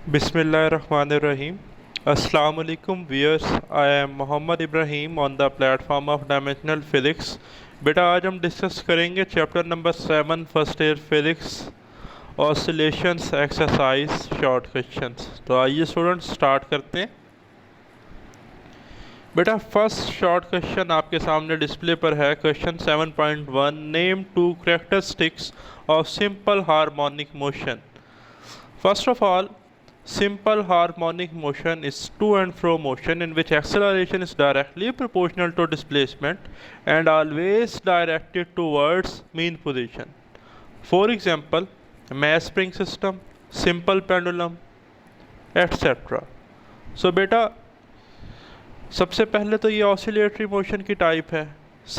Bismillahirrahmanirrahim. Assalamu alaikum viewers. I am Mohammad Ibrahim on the platform of Dimensional Physics. बेटा आज हम discuss करेंगे chapter number 7 first year physics oscillations exercise short questions. तो आइए students start करते हैं। बेटा फर्स्ट शॉर्ट क्वेश्चन आपके सामने डिस्प्ले पर है। Question 7.1 name to characteristics of simple harmonic motion. First of all, simple harmonic motion is to and fro motion in which acceleration is directly proportional to displacement and always directed towards mean position. For example, mass spring system, simple pendulum, etc. So बेटा सबसे पहले तो ये oscillatory motion की type है।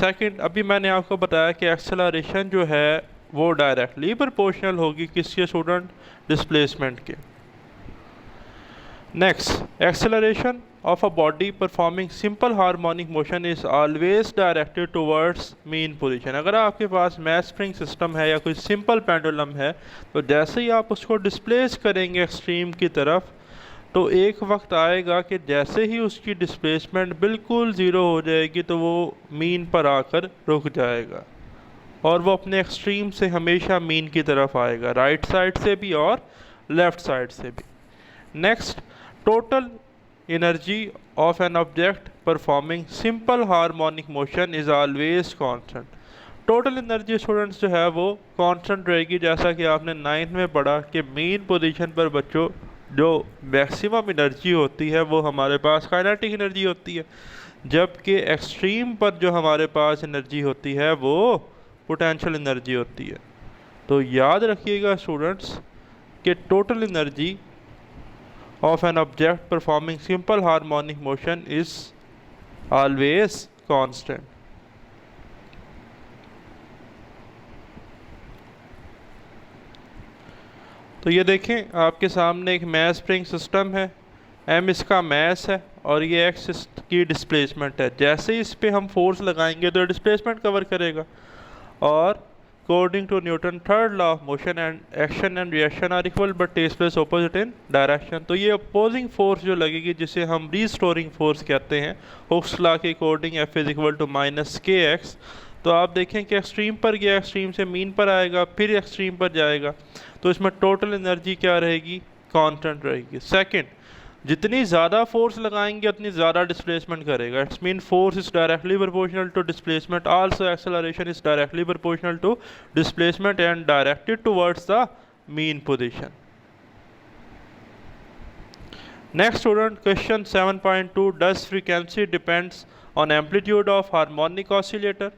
Second, अभी मैंने आपको बताया कि एक्सेलरेशन जो है वो डायरेक्टली प्रोपोर्शनल होगी किसके स्टूडेंट, डिस्प्लेसमेंट के। Next, acceleration of a body performing simple harmonic motion is always directed towards mean position. अगर आपके पास मैस स्प्रिंग सिस्टम है या कोई सिंपल पेंडुलम है तो जैसे ही आप उसको डिस्प्लेस करेंगे एक्सट्रीम की तरफ तो एक वक्त आएगा कि जैसे ही उसकी डिस्प्लेसमेंट बिल्कुल ज़ीरो हो जाएगी तो वो मीन पर आकर रुक जाएगा और वो अपने एक्सट्रीम से हमेशा मीन की तरफ आएगा, राइट साइड से भी और लेफ़्ट साइड से भी। Next, total energy of an object performing simple harmonic motion is always constant. Total energy students जो है वो कांस्टेंट रहेगी, जैसा कि आपने 9th में पढ़ा कि मेन पोजीशन पर बच्चों जो मैक्सिमम एनर्जी होती है वो हमारे पास काइनेटिक एनर्जी होती है, जबकि एक्सट्रीम पर जो हमारे पास एनर्जी होती है वो पोटेंशियल एनर्जी होती है। तो याद रखिएगा स्टूडेंट्स कि total energy of an object performing simple harmonic motion is always constant. तो ये देखें आपके सामने एक मैस स्प्रिंग सिस्टम है, m इसका मैस है और ये x की डिस्प्लेसमेंट है। जैसे ही इस पे हम फोर्स लगाएंगे तो डिस्प्लेसमेंट कवर करेगा और According to Newton third law of motion and action and reaction are equal but takes place opposite in direction. तो ये opposing force जो लगेगी जिसे हम restoring force कहते हैं, हुक्स लॉ के according F is equal to minus K x. तो आप देखें कि एक्सट्रीम पर गया, एक्सट्रीम से मीन पर आएगा, फिर एक्सट्रीम पर जाएगा, तो इसमें टोटल एनर्जी क्या रहेगी, कांस्टेंट रहेगी। सेकंड, जितनी ज़्यादा फोर्स लगाएंगे उतनी ज़्यादा डिस्प्लेसमेंट करेगा। It's mean force is directly proportional to displacement, also acceleration is directly proportional to displacement and directed towards the mean position. Next student, question 7.2 does frequency depends on amplitude of harmonic oscillator.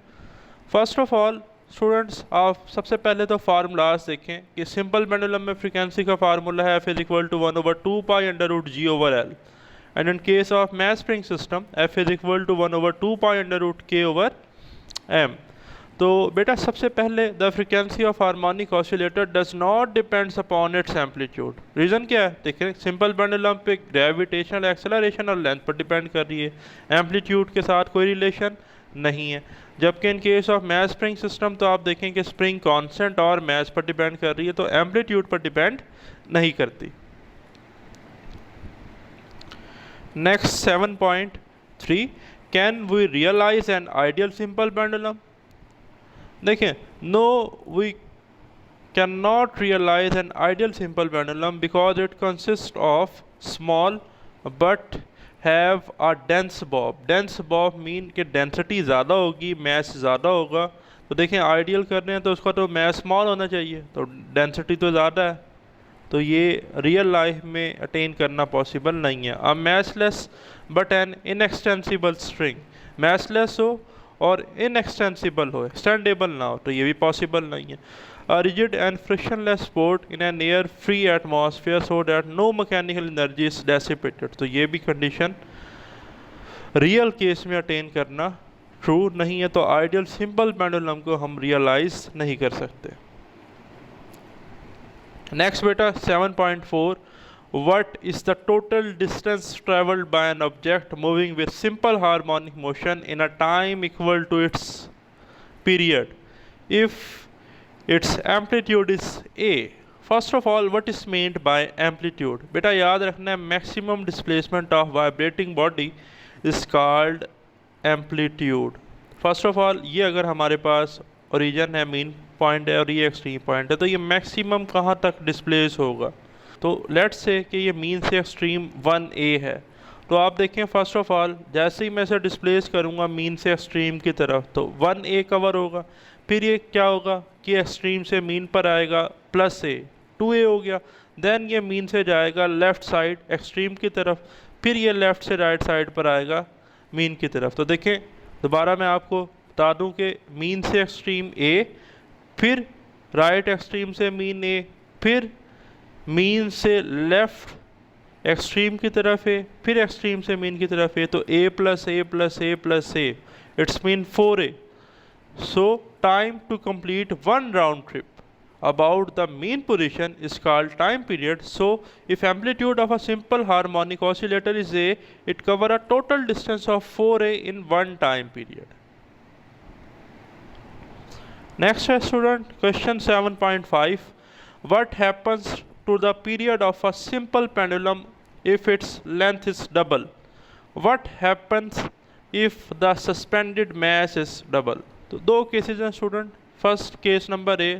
First of all students, आप सबसे पहले तो formulas देखें कि simple pendulum में frequency का formula है F is equal to 1/2 pi under root G over L and in case of mass spring system F is equal to 1/2 pi under root K over M। तो बेटा सबसे पहले the frequency of harmonic oscillator does not depends upon its amplitude. Reason क्या है, देखिए simple pendulum पे gravitational acceleration और length पर डिपेंड कर रही है, एम्पलीट्यूड के साथ कोई रिलेशन नहीं है। जबकि in case of mass spring system तो आप देखें कि स्प्रिंग कांस्टेंट और मैस पर डिपेंड कर रही है, तो एम्पलीट्यूड पर डिपेंड नहीं करती। Next 7.3 can we realise an ideal simple pendulum. देखें, no we can not realise an ideal simple pendulum because it consist of small but have a dense bob. Dense bob mean कि density ज़्यादा होगी, mess ज़्यादा होगा। तो देखें ideal कर रहे हैं तो उसका तो मैस स्मॉल होना चाहिए, तो डेंसिटी तो ज़्यादा है, तो ये रियल लाइफ में अटेन करना पॉसिबल नहीं है। अब मैसलेस बट एन इनएक्सटेंसिबल स्ट्रिंग, मैसलेस हो और इनएक्सटेंसिबल हो, एक्सटेंडेबल ना हो, तो ये भी पॉसिबल नहीं है। A rigid and frictionless port in an air free atmosphere so that no mechanical energy is dissipated। तो ये भी कंडीशन रियल केस में अटेन करना ट्रू नहीं है, तो आइडियल सिंपल पेंडुलम को हम रियलाइज नहीं कर सकते। नेक्स्ट बेटा 7.4 what is the total distance traveled by an object moving with simple harmonic motion in a time equal to its period if its amplitude is a। First of all what is meant bye amplitude? बेटा याद रखना है maximum displacement of vibrating body is called amplitude. First of all ये अगर हमारे पास origin है, mean point है और ये एक्सट्रीम पॉइंट है, तो ये मैक्सिमम कहाँ तक डिस्प्लेस होगा? तो लेट्स से कि ये मीन से एक्सट्रीम 1a है, तो आप देखें फर्स्ट ऑफ ऑल जैसे ही मैं इसे डिस्प्लेस करूँगा मीन से एक्सट्रीम की तरफ तो 1a कवर होगा, फिर ये क्या होगा कि एक्सट्रीम से मीन पर आएगा प्लस a, 2a हो गया। देन ये मीन से जाएगा लेफ़्ट साइड एक्सट्रीम की तरफ, फिर ये लेफ़्ट से राइट साइड पर आएगा मीन की तरफ। तो देखें दोबारा मैं आपको बता दूं कि मीन से एक्सट्रीम a, फिर राइट एक्सट्रीम से मीन a, फिर मीन से लेफ़्ट एक्सट्रीम की तरफ है, फिर एक्सट्रीम से मीन की तरफ है, तो a plus a plus a plus a, it's mean 4a। So time to complete one round trip about the mean position is called time period. So if amplitude of a simple harmonic oscillator is a, it cover a total distance of 4a in one time period. Next student, question 7.5. What happens to the period of a simple pendulum if its length is double? What happens if the suspended mass is double? तो दो cases हैं student. First case number A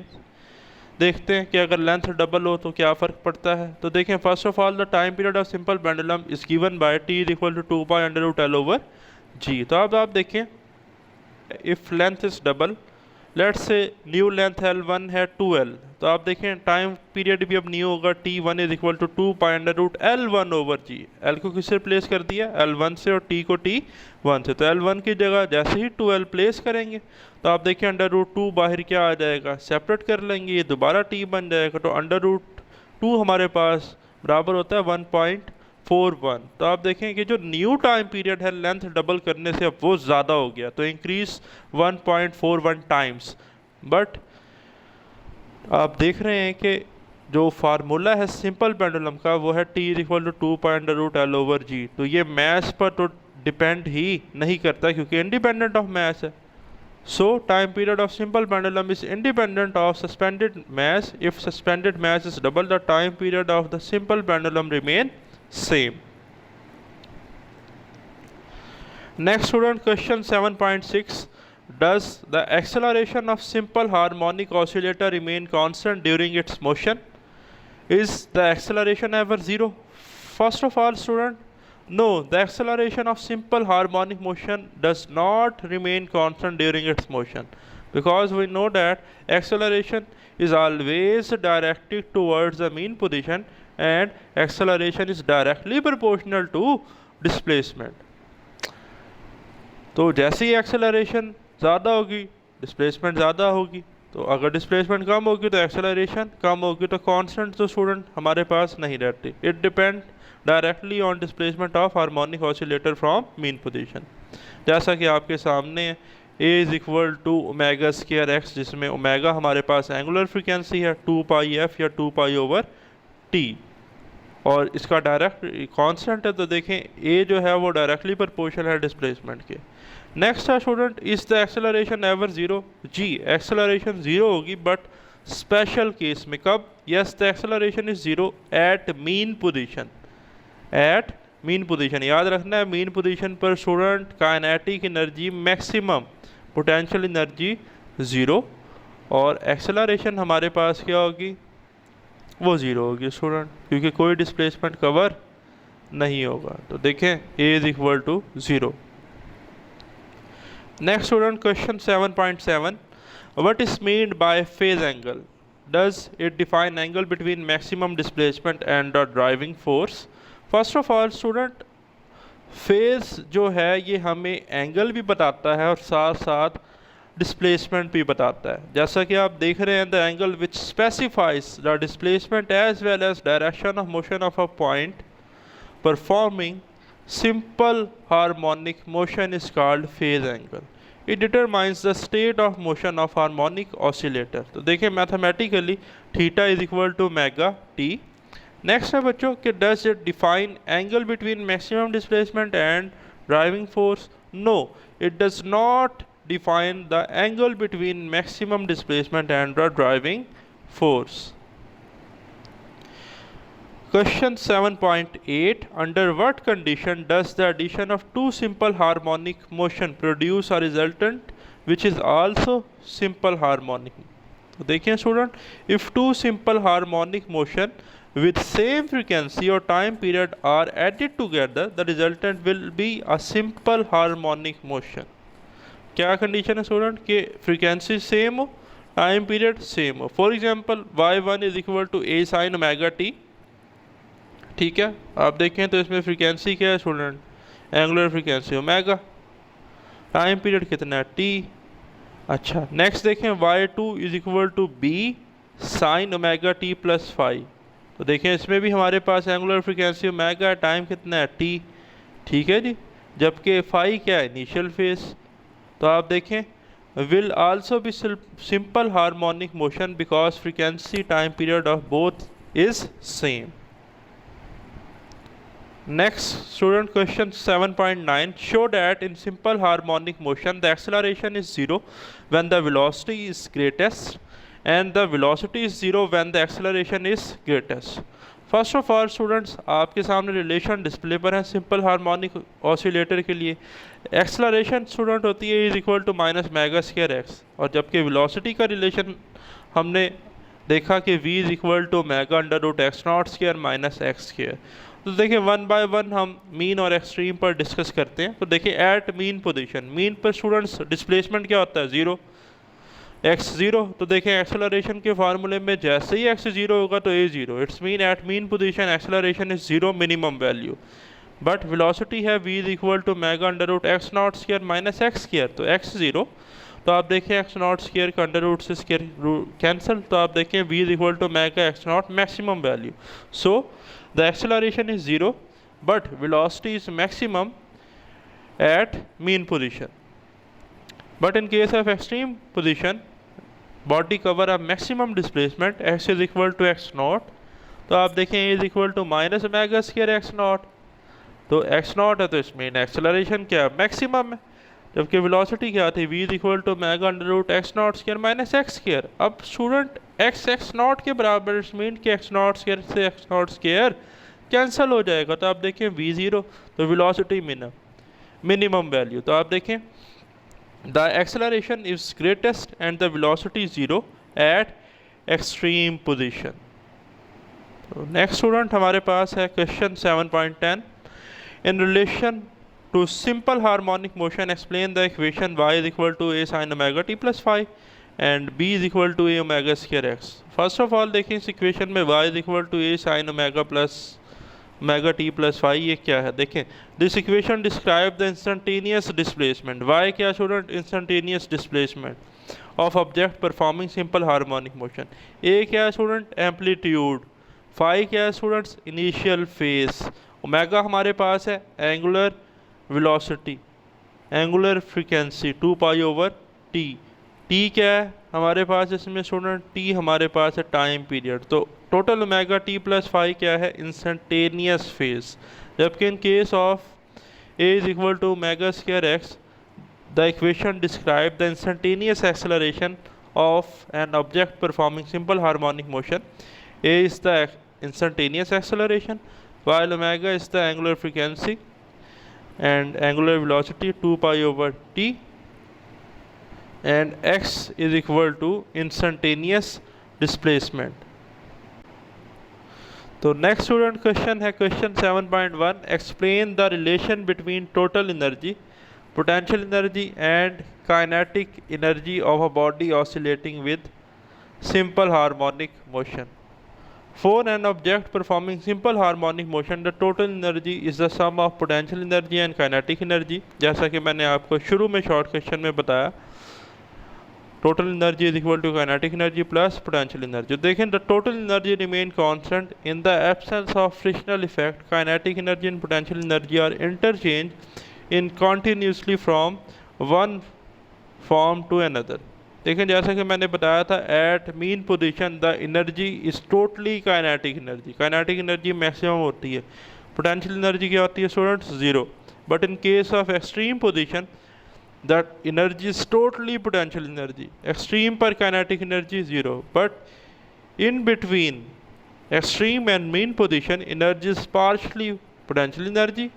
देखते हैं कि अगर length double हो तो क्या फ़र्क पड़ता है। तो देखें first of all the time period of simple pendulum is given by T is equal to 2π/L/g। तो अब आप देखें if length is double, let's say new length L1 है 2L, तो आप देखें टाइम पीरियड भी अब न्यू होगा, T1 is equal to 2π/L1/g। L को किससे प्लेस कर दिया? L1 से, और T को T1 से। तो L1 की जगह जैसे ही 2L प्लेस करेंगे तो आप देखें √2 बाहर क्या आ जाएगा, सेपरेट कर लेंगे, ये दोबारा T बन जाएगा। तो √2 हमारे पास बराबर होता है 1.41। तो आप देखें कि जो न्यू टाइम पीरियड है लेंथ डबल करने से अब वो ज़्यादा हो गया, तो इंक्रीज 1.41 टाइम्स। बट आप देख रहे हैं कि जो फार्मूला है सिंपल पेंडुलम का वो है T is equal to 2π/L/g। तो ये मैथ पर तो डिपेंड ही नहीं करता क्योंकि इंडिपेंडेंट ऑफ मैथ है। So time period of simple pendulum is independent of suspended mass. If suspended mass is double, the time period of the simple pendulum remain same. Next student, question 7.6. Does the acceleration of simple harmonic oscillator remain constant during its motion? Is the acceleration ever zero? First of all student, no, the acceleration of simple harmonic motion does not remain constant during its motion, because we know that acceleration is always directed towards the mean position and acceleration is directly proportional to displacement. तो जैसे ही acceleration ज़्यादा होगी displacement ज़्यादा होगी, तो अगर displacement कम होगी तो एक्सेलरेशन कम होगी। तो कांस्टेंट तो स्टूडेंट हमारे पास नहीं रहती, it depend directly on displacement of harmonic oscillator from mean position. जैसा कि आपके सामने a is equal to ω²x, जिसमें ओमेगा हमारे पास एंगुलर फ्रीक्वेंसी है 2πf या 2π/t, और इसका डायरेक्ट कांस्टेंट है। तो देखें a जो है वो डायरेक्टली प्रोपोर्शनल है डिस्प्लेसमेंट के। नेक्स्ट है student, is the acceleration ever zero? जी, एक्सेलरेशन जीरो होगी बट स्पेशल केस में। कब? Yes, the acceleration is zero at mean position. At mean position याद रखना है, मीन पोजीशन पर student kinetic energy maximum, potential energy zero, और acceleration हमारे पास क्या होगी? वो ज़ीरो होगी स्टूडेंट, क्योंकि कोई डिस्प्लेसमेंट कवर नहीं होगा। तो देखें a is equal to 0। Next student, question 7.7. What is meant by phase angle? Does it define angle between maximum displacement and the driving force? First of all student, phase जो है ये हमें angle भी बताता है और साथ साथ डिस्प्लेसमेंट भी बताता है। जैसा कि आप देख रहे हैं, the angle which specifies the displacement as well as direction of motion of a point performing simple harmonic motion is called phase angle. It determines the state of motion of harmonic oscillator. तो देखें mathematically theta is equal to omega T. Next है बच्चों कि does it define angle between maximum displacement and driving force? No, it does not define the angle between maximum displacement and the driving force. Question 7.8. Under what condition does the addition of two simple harmonic motion produce a resultant which is also simple harmonic? तो देखिए student, if two simple harmonic motion with same frequency or time period are added together, the resultant will be a simple harmonic motion. क्या condition है student कि frequency same हो, time period same हो. For example y1 is equal to a sin omega T. ठीक है, आप देखें तो इसमें फ्रीक्वेंसी क्या है student, angular frequency omega, time period कितना है टी. अच्छा, नेक्स्ट देखें y2 is equal to b sin omega T plus 5. तो देखें इसमें भी हमारे पास एंगुलर फ्रीक्वेंसी ओमेगा, टाइम कितना है टी. ठीक है जी, जबकि फाई क्या है, इनिशियल फेज. तो आप देखें will also be simple harmonic motion because frequency time period of both is same. Next student, question 7.9. Show that in simple harmonic motion the acceleration is 0 when the velocity is greatest and the velocity is 0 when the acceleration is greatest. First of all students, आपके सामने relation display पर है simple harmonic oscillator के लिए. Acceleration student होती है is equal to minus omega square x, और जबकि वेलोसिटी का रिलेशन हमने देखा कि v is equal to omega under root x not square minus x square. तो देखिए वन बाय वन हम मीन और एक्सट्रीम पर डिस्कस करते हैं. तो देखिए एट मीन पोजीशन, मीन पर स्टूडेंट्स डिस्प्लेसमेंट क्या होता है, ज़ीरो, एक्स ज़ीरो. तो देखें एक्सेलरेशन के फार्मूले में जैसे ही एक्स ज़ीरो होगा तो a zero. It's mean at mean position acceleration is zero minimum value. But velocity है v is equal to omega under root x not square minus x square. तो एक्स ज़ीरो, तो आप देखें x not square का under root से square cancel. तो आप देखें v is equal to omega x not maximum value. So the acceleration is zero but velocity is maximum at mean position. But in case of extreme position, body cover a maximum displacement x is equal to x naught. तो आप देखें a is equal to minus omega square x naught. तो x naught है तो इसमें acceleration क्या maximum है, जबकि वेलोसिटी क्या थी v is equal to omega under root x naught square minus x square. अब स्टूडेंट x naught के बराबर इट्स मीन कि x naught स्क्वायर से x naught स्क्वायर कैंसिल हो जाएगा. तो आप देखें v ज़ीरो, तो वेलोसिटी मिनिमम वैल्यू. तो आप देखें the acceleration is greatest and the velocity is 0 at extreme position. तो नेक्स्ट स्टूडेंट हमारे पास है question 7.10. in relation to simple harmonic motion explain the equation y is equal to a sin omega t plus phi and b is equal to a omega square x. First of all देखिए इस equation में y is equal to a sin omega plus omega T plus phi, ये क्या है देखें. This equation describe the instantaneous displacement. Y क्या student, instantaneous displacement of object performing simple harmonic motion. A क्या है स्टूडेंट, एम्पलीट्यूड. फाई क्या है students, initial phase. Omega हमारे पास है angular velocity, angular frequency 2 pi over T. T क्या है हमारे पास इसमें स्टूडेंट, टी हमारे पास है टाइम पीरियड. तो total omega T plus phi क्या है, इंस्टेंटेनियस फेज. जबकि in case of A is equal to omega square x the equation describe the instantaneous acceleration of an object performing simple harmonic motion. A is the instantaneous acceleration while omega is the angular frequency and angular velocity 2 pi over t and x is equal to instantaneous displacement. तो next student question है question 7.1. Explain the relation between total energy, potential energy and kinetic energy of a body oscillating with simple harmonic motion. For an object performing simple harmonic motion, the total energy is the sum of potential energy and kinetic energy. जैसा कि मैंने आपको शुरू में short question में बताया, total energy is equal to kinetic energy plus potential energy. देखें the total energy remain constant in the absence of frictional effect. Kinetic energy and potential energy are interchanged in continuously from one form to another. देखें जैसा कि मैंने बताया था at mean position the energy is totally kinetic energy. Kinetic energy maximum होती है, potential energy क्या होती है students, zero. But in case of extreme position the energy is totally potential energy. Extreme पर kinetic energy zero, but in between extreme and mean position, energy is partially potential energy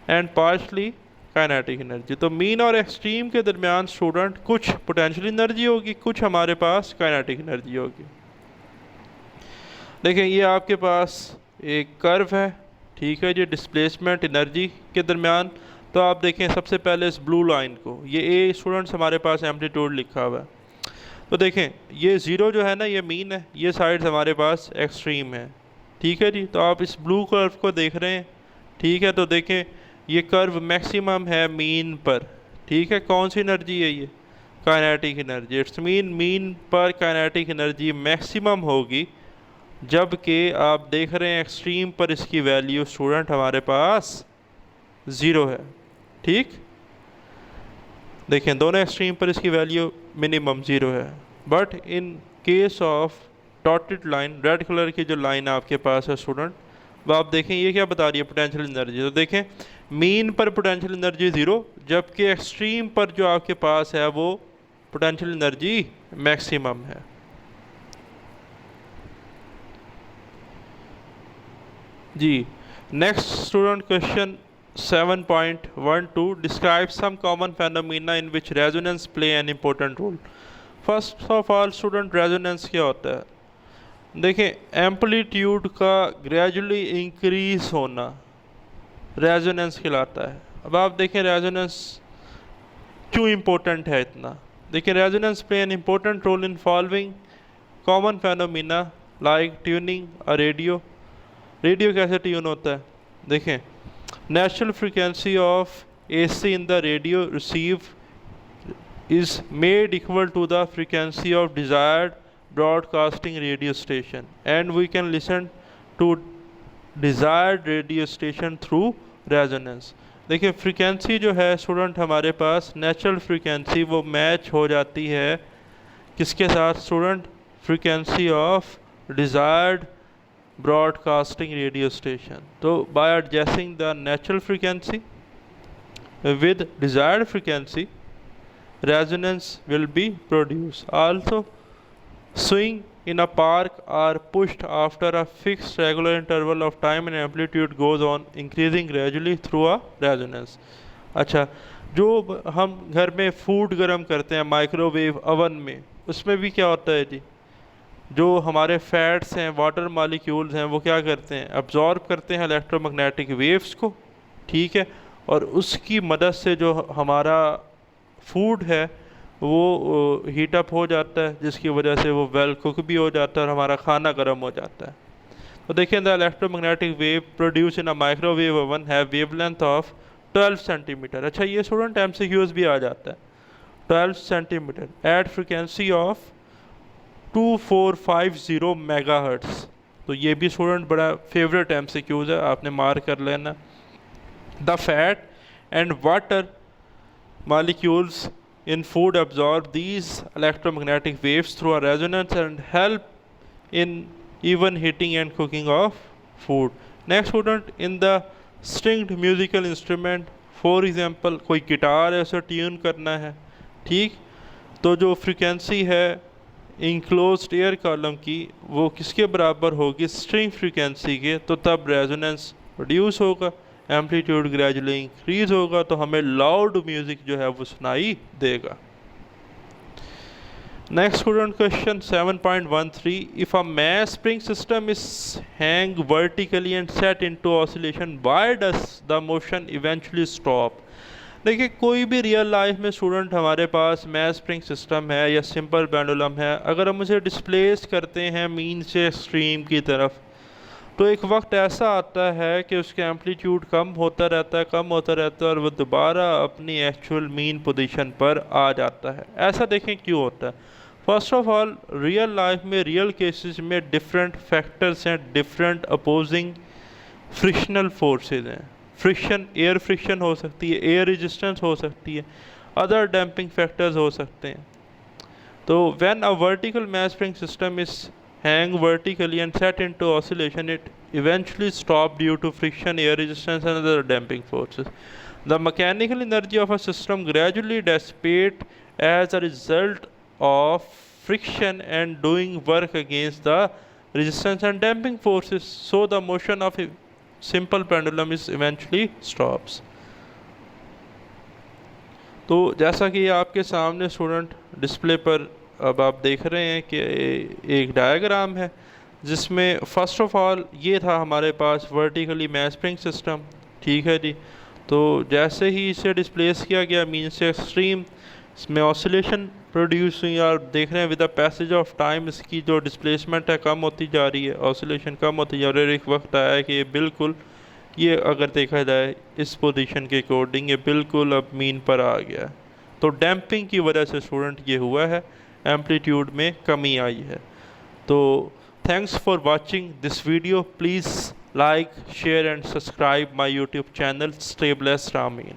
and partially kinetic energy. तो mean और extreme के दरमियान student कुछ potential energy होगी, कुछ हमारे पास kinetic energy होगी। देखें ये आपके पास एक कर्व है, ठीक है जी, डिस्प्लेसमेंट एनर्जी के दरमियान। तो आप देखें सबसे पहले इस ब्लू लाइन को, ये ए स्टूडेंट्स हमारे पास एम्पलीट्यूड लिखा हुआ है। तो देखें ये ज़ीरो जो है ना ये मीन है, ये साइड हमारे पास एक्सट्रीम है, ठीक है जी। तो आप इस ब्लू कर्व को देख रहे हैं, ठीक है। तो देखें ये कर्व मैक्सिमम है मीन पर, ठीक है। कौन सी एनर्जी है ये? Kinetic energy. इट्स मीन पर काइनेटिक एनर्जी मैक्सिमम होगी, जबकि आप देख रहे हैं एक्सट्रीम पर इसकी वैल्यू स्टूडेंट हमारे पास ज़ीरो है, ठीक। देखें दोनों एक्सट्रीम पर इसकी वैल्यू मिनिमम ज़ीरो है। But in case of dotted line, red colour की जो लाइन आपके पास है स्टूडेंट, वो आप देखें ये क्या बता रही है? Potential energy. तो देखें मीन पर पोटेंशियल एनर्जी ज़ीरो, जबकि एक्सट्रीम पर जो आपके पास है वो पोटेंशियल एनर्जी मैक्सिमम है। जी next student question 7.12 describe some common phenomena in which resonance play an important role. First of all student resonance क्या होता है? देखें एम्पलीट्यूड का ग्रेजुअली इंक्रीज होना रेजोनेंस कहलाता है। अब आप देखें रेजोनेंस क्यों इम्पोर्टेंट है इतना। देखिए resonance play an important role in following common phenomena like tuning a radio. Radio कैसे ट्यून होता है? देखें natural frequency of AC in the radio receive is made equal to the frequency of desired broadcasting radio station and we can listen to desired radio station through resonance। देखिए frequency जो है student हमारे पास natural frequency वो match हो जाती है किसके साथ student? Frequency of desired broadcasting radio station. तो by adjusting the natural frequency with desired frequency resonance will be produced। Also swing in a park are pushed after a fixed regular interval of time and amplitude goes on increasing gradually through a resonance। अच्छा जो हम घर में food गर्म करते हैं microwave oven में, उसमें भी क्या होता है जी? जो हमारे फैट्स हैं, वाटर मॉलिक्यूल्स हैं, वो क्या करते हैं? अब्जॉर्ब करते हैं इलेक्ट्रोमैग्नेटिक वेव्स को, ठीक है। और उसकी मदद से जो हमारा फूड है वो हीट अप हो जाता है, जिसकी वजह से वो वेल कुक भी हो जाता है और हमारा खाना गर्म हो जाता है। तो देखिए the electromagnetic wave produce in a microwave oven have wavelength of 12 centimetre. अच्छा ये स्टूडेंट MCQs भी आ जाता है। 12 centimetre at frequency of 2450 megahertz. तो ये भी स्टूडेंट बड़ा फेवरेट MCQs है, आपने मार्क कर लेना। The fat and water molecules in food absorb these electromagnetic waves through a resonance and help in even heating and cooking of food। Next student in the stringed musical instrument, for example कोई guitar है उसे tune करना है, ठीक। तो जो frequency है enclosed air column की वो किसके बराबर होगी? स्ट्रिंग फ्रीक्वेंसी के। तो तब रेजोनेंस प्रोड्यूस होगा, एम्पलीट्यूड ग्रेजुअली इंक्रीज होगा, तो हमें लाउड म्यूजिक जो है वो सुनाई देगा। Next student question 7.13 if a mass spring system is hang vertically and set into oscillation why does the motion eventually stop। देखिए कोई भी रियल लाइफ में स्टूडेंट हमारे पास मैस स्प्रिंग सिस्टम है या सिंपल पेंडुलम है, अगर हम उसे डिस्प्लेस करते हैं मीन से एक्सट्रीम की तरफ, तो एक वक्त ऐसा आता है कि उसका एम्पलीट्यूड कम होता रहता है और वो दोबारा अपनी एक्चुअल मीन पोजीशन पर आ जाता है। ऐसा देखें क्यों होता है? First of all real life में रियल केसेस में डिफरेंट फैक्टर्स हैं, डिफरेंट अपोजिंग फ्रिक्शनल फोर्सेस हैं। फ्रिक्शन, एयर फ्रिक्शन हो सकती है, एयर रेजिस्टेंस हो सकती है, अदर डैम्पिंग फैक्टर्स हो सकते हैं। तो when a vertical mass spring system is hang vertically and set into oscillation, it eventually stop due to friction, air resistance and other damping forces। The mechanical energy of a system gradually dissipate as a result of friction and doing work against the resistance and damping forces, so the motion of a simple pendulum is eventually stops. तो जैसा कि आपके सामने student display पर अब आप देख रहे हैं कि एक डायग्राम है जिसमें फ़र्स्ट ऑफ ऑल ये था हमारे पास वर्टिकली मैच स्प्रिंग सिस्टम, ठीक है जी। तो जैसे ही इसे डिस्प्लेस किया गया मीन से एक्सट्रीम इसमें ऑसिलेशन प्रोड्यूस हुई और देख रहे हैं with the passage of time इसकी जो डिस्प्लेसमेंट है कम होती जा रही है, ऑसिलेशन कम होती जा रही है। एक वक्त आया है कि ये बिल्कुल, ये अगर देखा जाए इस पोजीशन के अकॉर्डिंग, ये बिल्कुल अब मीन पर आ गया है। तो डैम्पिंग की वजह से स्टूडेंट ये हुआ है, एम्पलीट्यूड में कमी आई है। तो thanks for watching this video, please like, share and subscribe my YouTube channel. Stay blessed. Amin.